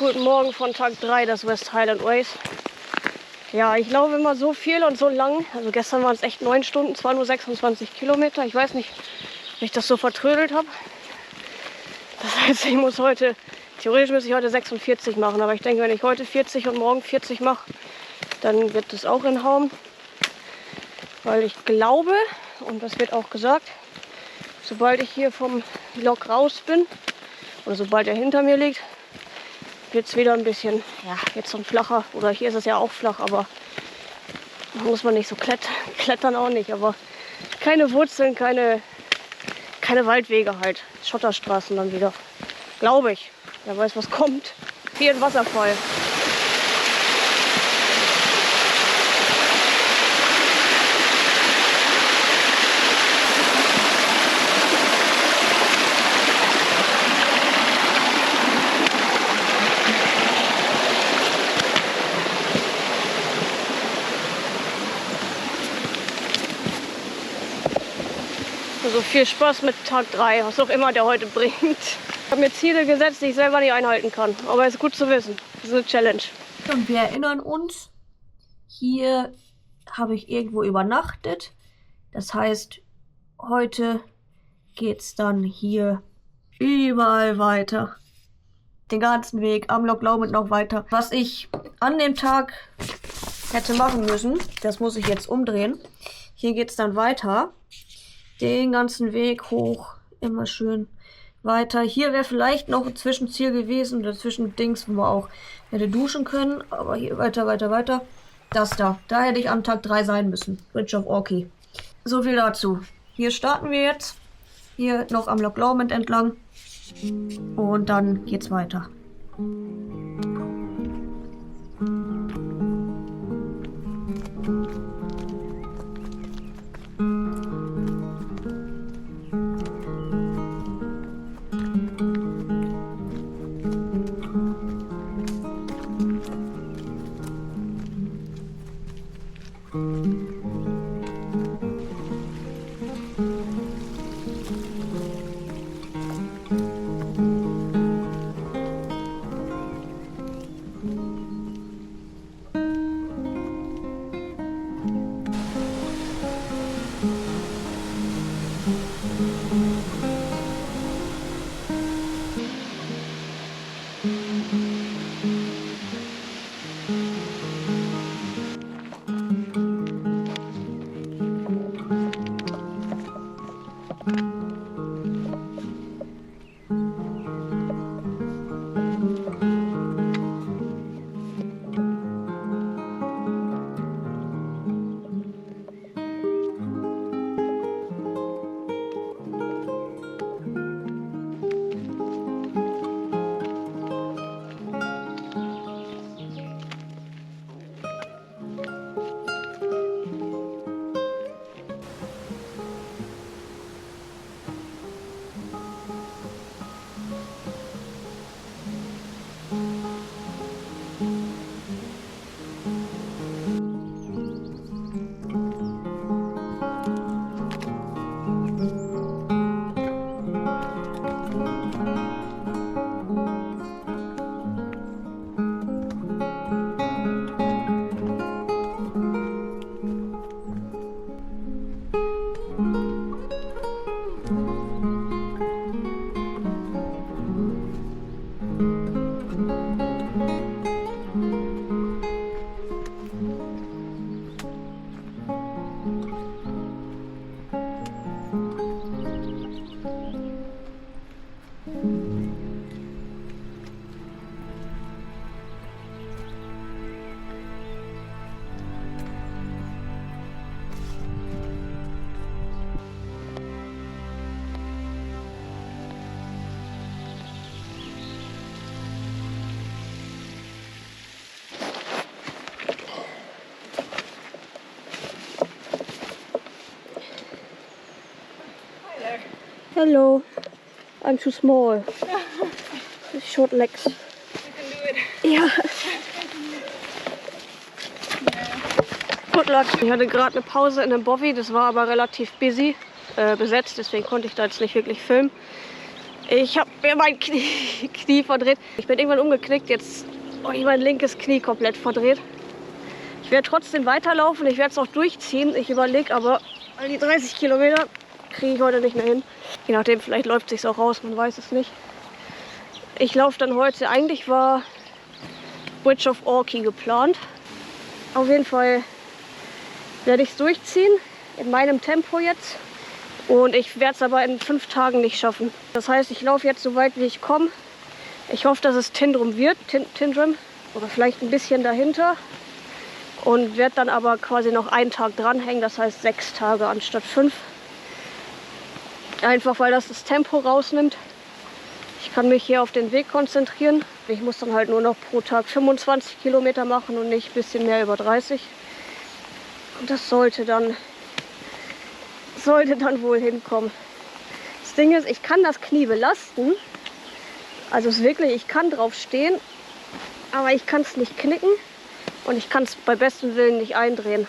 Guten Morgen von Tag 3 des West Highland Ways. Ja, ich laufe immer so viel und so lang. Also gestern waren es echt 9 Stunden, zwar nur 26 Kilometer. Ich weiß nicht, wie ich das so vertrödelt habe. Das heißt, theoretisch müsste ich heute 46 machen. Aber ich denke, wenn ich heute 40 und morgen 40 mache, dann wird das auch hinhauen. Weil ich glaube, und das wird auch gesagt, sobald ich hier vom Lok raus bin, oder sobald er hinter mir liegt, wird es wieder ein bisschen, ja, jetzt so ein flacher, oder hier ist es ja auch flach, aber da muss man nicht so klettern auch nicht, aber keine Wurzeln, keine Waldwege halt, Schotterstraßen dann wieder, glaube ich. Wer weiß, was kommt. Hier ein Wasserfall. Also viel Spaß mit Tag 3, was auch immer der heute bringt. Ich habe mir Ziele gesetzt, die ich selber nicht einhalten kann. Aber es ist gut zu wissen. Das ist eine Challenge. Und wir erinnern uns, hier habe ich irgendwo übernachtet. Das heißt, heute geht's dann hier überall weiter. Den ganzen Weg am Loch Lomond noch weiter. Was ich an dem Tag hätte machen müssen, das muss ich jetzt umdrehen. Hier geht's dann weiter. Den ganzen Weg hoch, immer schön weiter. Hier wäre vielleicht noch ein Zwischenziel gewesen, oder Zwischendings, wo man auch hätte duschen können. Aber hier weiter. Das da hätte ich am Tag 3 sein müssen. Bridge of Orkney. So viel dazu. Hier starten wir jetzt. Hier noch am Loch Lomond entlang. Und dann geht's weiter. Hello. I'm too small. Short legs. You can do it. Ja. Good luck. Ich hatte gerade eine Pause in einem Bovvy, das war aber relativ besetzt, deswegen konnte ich da jetzt nicht wirklich filmen. Ich habe mir mein Knie verdreht. Ich bin irgendwann umgeknickt, jetzt habe ich mein linkes Knie komplett verdreht. Ich werde trotzdem weiterlaufen, ich werde es auch durchziehen. Ich überlege aber, weil die 30 Kilometer kriege ich heute nicht mehr hin. Je nachdem, vielleicht läuft es sich auch raus, man weiß es nicht. Ich laufe dann heute, eigentlich war Bridge of Orkney geplant. Auf jeden Fall werde ich es durchziehen, in meinem Tempo jetzt. Und ich werde es aber in 5 Tagen nicht schaffen. Das heißt, ich laufe jetzt so weit wie ich komme. Ich hoffe, dass es Tindrum wird, Tindrum, oder vielleicht ein bisschen dahinter. Und werde dann aber quasi noch einen Tag dranhängen, das heißt 6 Tage anstatt 5. Einfach weil das Tempo rausnimmt. Ich kann mich hier auf den Weg konzentrieren. Ich muss dann halt nur noch pro Tag 25 Kilometer machen und nicht ein bisschen mehr über 30. Und das sollte dann wohl hinkommen. Das Ding ist, ich kann das Knie belasten. Also es ist wirklich, ich kann drauf stehen, aber ich kann es nicht knicken und ich kann es bei bestem Willen nicht eindrehen.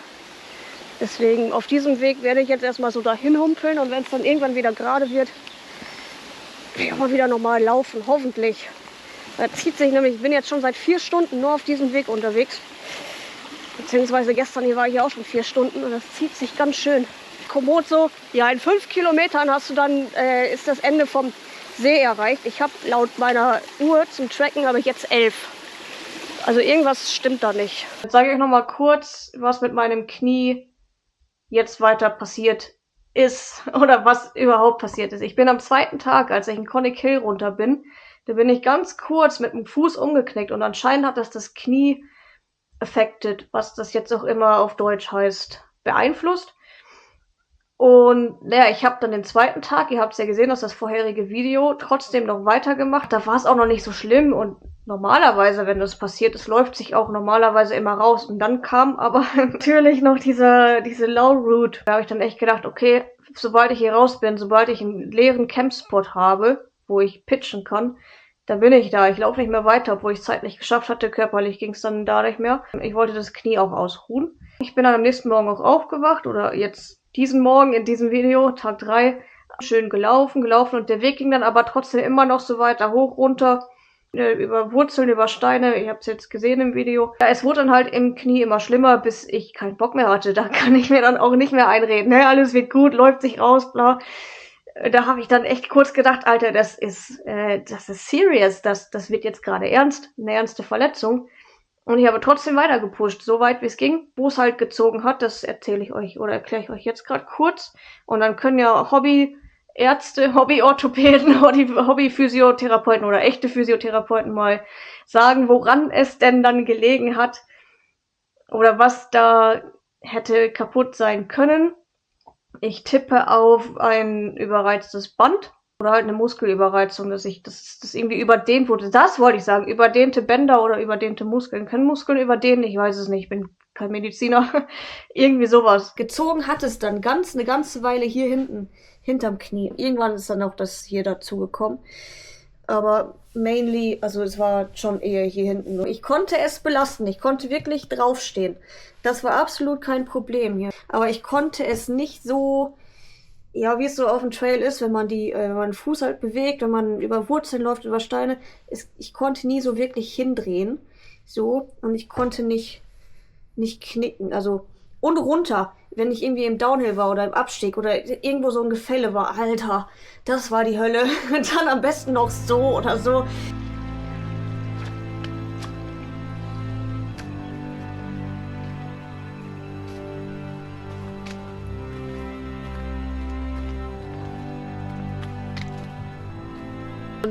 Deswegen auf diesem Weg werde ich jetzt erstmal so dahin humpeln und wenn es dann irgendwann wieder gerade wird, mal wieder normal laufen, hoffentlich. Das zieht sich nämlich, ich bin jetzt schon seit 4 Stunden nur auf diesem Weg unterwegs. Beziehungsweise gestern hier war ich auch schon 4 Stunden und das zieht sich ganz schön. Komoot so, ja, in 5 Kilometern hast du dann, ist das Ende vom See erreicht. Ich habe laut meiner Uhr zum Tracken habe ich jetzt 11. Also irgendwas stimmt da nicht. Jetzt sage ich euch noch mal kurz, was mit meinem Knie jetzt weiter passiert ist oder was überhaupt passiert ist. Ich bin am 2. Tag, als ich in Conic Hill runter bin, da bin ich ganz kurz mit dem Fuß umgeknickt und anscheinend hat das Knie affected, was das jetzt auch immer auf Deutsch heißt, beeinflusst. Und naja, ich habe dann den 2. Tag, ihr habt es ja gesehen, das vorherige Video, trotzdem noch weitergemacht. Da war es auch noch nicht so schlimm und normalerweise, wenn das passiert ist, läuft sich auch normalerweise immer raus. Und dann kam aber natürlich noch diese Low Route. Da habe ich dann echt gedacht, okay, sobald ich hier raus bin, sobald ich einen leeren Campspot habe, wo ich pitchen kann, dann bin ich da. Ich laufe nicht mehr weiter, obwohl ich es zeitlich geschafft hatte. Körperlich ging es dann da nicht mehr. Ich wollte das Knie auch ausruhen. Ich bin dann am nächsten Morgen auch aufgewacht oder jetzt diesen Morgen in diesem Video, Tag 3, schön gelaufen und der Weg ging dann aber trotzdem immer noch so weiter hoch, runter, über Wurzeln, über Steine, ihr habt es jetzt gesehen im Video. Ja, es wurde dann halt im Knie immer schlimmer, bis ich keinen Bock mehr hatte. Da kann ich mir dann auch nicht mehr einreden. Ne? Alles wird gut, läuft sich raus, bla. Da habe ich dann echt kurz gedacht, Alter, das ist serious, das wird jetzt gerade ernst, eine ernste Verletzung. Und ich habe trotzdem weiter gepusht, so weit wie es ging. Wo es halt gezogen hat, das erzähle ich euch oder erkläre ich euch jetzt gerade kurz. Und dann können ja Hobbyärzte, Hobbyorthopäden, Hobbyphysiotherapeuten oder echte Physiotherapeuten mal sagen, woran es denn dann gelegen hat oder was da hätte kaputt sein können. Ich tippe auf ein überreiztes Band. Oder halt eine Muskelüberreizung, dass das irgendwie überdehnt wurde. Das wollte ich sagen. Überdehnte Bänder oder überdehnte Muskeln. Können Muskeln überdehnen? Ich weiß es nicht. Ich bin kein Mediziner. Irgendwie sowas. Gezogen hat es dann eine ganze Weile hier hinten, hinterm Knie. Irgendwann ist dann auch das hier dazu gekommen. Aber mainly, also es war schon eher hier hinten. Ich konnte es belasten. Ich konnte wirklich draufstehen. Das war absolut kein Problem hier. Aber ich konnte es nicht so, ja, wie es so auf dem Trail ist, wenn man den Fuß halt bewegt, wenn man über Wurzeln läuft, über Steine. Ich konnte nie so wirklich hindrehen. So. Und ich konnte nicht knicken. Also, und runter. Wenn ich irgendwie im Downhill war oder im Abstieg oder irgendwo so ein Gefälle war. Alter, das war die Hölle. Und dann am besten noch so oder so.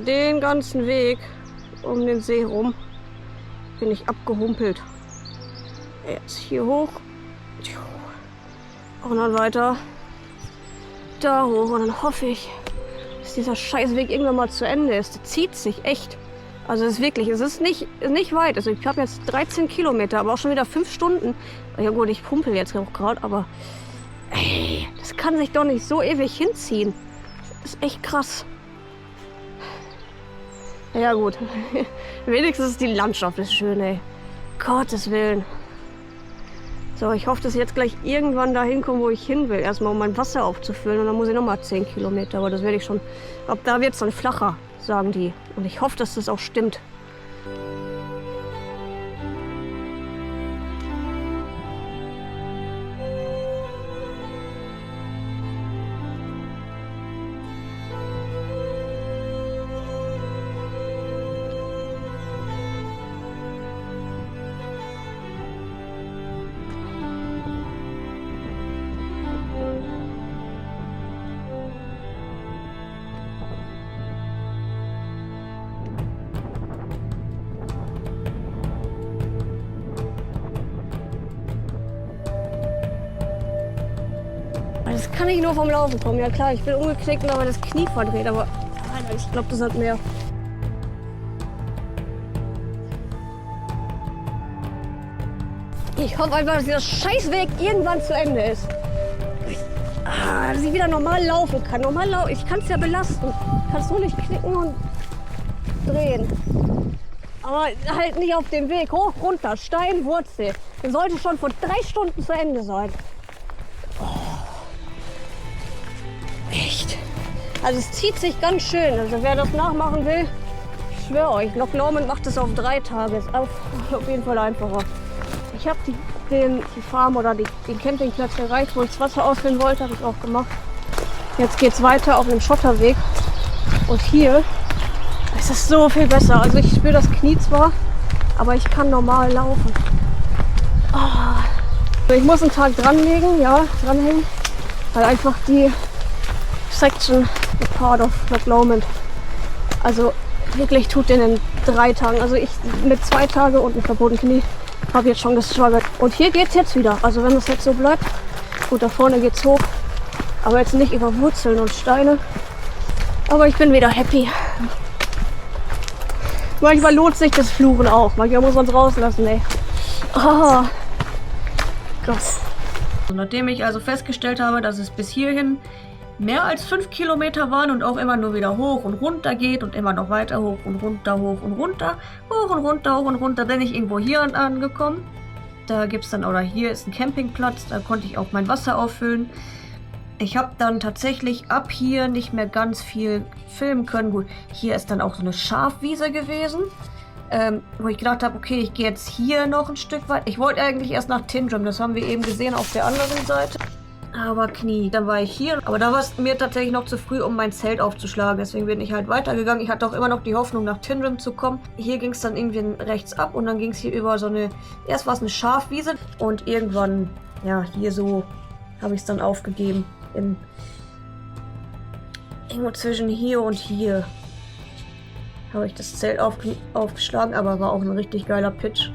Den ganzen Weg um den See rum bin ich abgehumpelt. Jetzt hier hoch und dann weiter da hoch und dann hoffe ich, dass dieser Scheißweg irgendwann mal zu Ende ist. Der zieht sich echt. Also es ist wirklich, es ist nicht weit. Also ich habe jetzt 13 Kilometer, aber auch schon wieder 5 Stunden. Ja gut, ich pumpel jetzt auch gerade, aber ey, das kann sich doch nicht so ewig hinziehen. Das ist echt krass. Ja gut, wenigstens die Landschaft ist schön, ey. Gottes Willen. So, So, ich hoffe, dass ich jetzt gleich irgendwann dahin komme, wo ich hin will. Erstmal, um mein Wasser aufzufüllen. Und dann muss ich nochmal 10 Kilometer. Aber das werde ich schon. Ab da wird es dann flacher, sagen die. Und ich hoffe, dass das auch stimmt. Das kann ich nur vom Laufen kommen. Ja klar, ich bin umgeknickt und habe das Knie verdreht, aber Alter, ich glaube, das hat mehr. Ich hoffe einfach, dass dieser Scheißweg irgendwann zu Ende ist. Dass ich wieder normal laufen kann. Normal laufen. Ich kann es ja belasten. Ich kann es nur nicht knicken und drehen. Aber halt nicht auf dem Weg. Hoch, runter, Stein, Wurzel. Das sollte schon vor 3 Stunden zu Ende sein. Echt. Also es zieht sich ganz schön. Also wer das nachmachen will, ich schwöre euch, Loch Lomond macht es auf 3 Tage. Ist auf jeden Fall einfacher. Ich habe die Farm oder den Campingplatz erreicht, wo ich das Wasser ausfüllen wollte, habe ich auch gemacht. Jetzt geht es weiter auf einem Schotterweg. Und hier ist es so viel besser. Also ich spüre das Knie zwar, aber ich kann normal laufen. Oh. Ich muss einen Tag dranlegen, ja, dranhängen, weil einfach die Section, the part of Loch Lomond, also wirklich tut den in 3 Tagen. Also ich mit 2 Tagen und einem verbotenen Knie habe jetzt schon gestruggelt. Und hier geht es jetzt wieder. Also wenn es jetzt so bleibt, gut, da vorne geht's hoch, aber jetzt nicht über Wurzeln und Steine. Aber ich bin wieder happy. Manchmal lohnt sich das Fluchen auch. Manchmal muss man es rauslassen, ey. Oh. Gott. Nachdem ich also festgestellt habe, dass es bis hierhin mehr als 5 Kilometer waren und auch immer nur wieder hoch und runter geht und immer noch weiter hoch und runter, hoch und runter, hoch und runter, hoch und runter, bin ich irgendwo hier angekommen. Da gibt es dann, oder hier ist ein Campingplatz, da konnte ich auch mein Wasser auffüllen. Ich habe dann tatsächlich ab hier nicht mehr ganz viel filmen können. Gut, hier ist dann auch so eine Schafwiese gewesen, wo ich gedacht habe, okay, ich gehe jetzt hier noch ein Stück weit. Ich wollte eigentlich erst nach Tindrum, das haben wir eben gesehen auf der anderen Seite. Aber Knie, dann war ich hier. Aber da war es mir tatsächlich noch zu früh, um mein Zelt aufzuschlagen. Deswegen bin ich halt weitergegangen. Ich hatte auch immer noch die Hoffnung, nach Tindrum zu kommen. Hier ging es dann irgendwie rechts ab und dann ging es hier über so eine, erst war es eine Schafwiese und irgendwann, ja, hier so habe ich es dann aufgegeben. Irgendwo zwischen hier und hier habe ich das Zelt aufgeschlagen, aber war auch ein richtig geiler Pitch.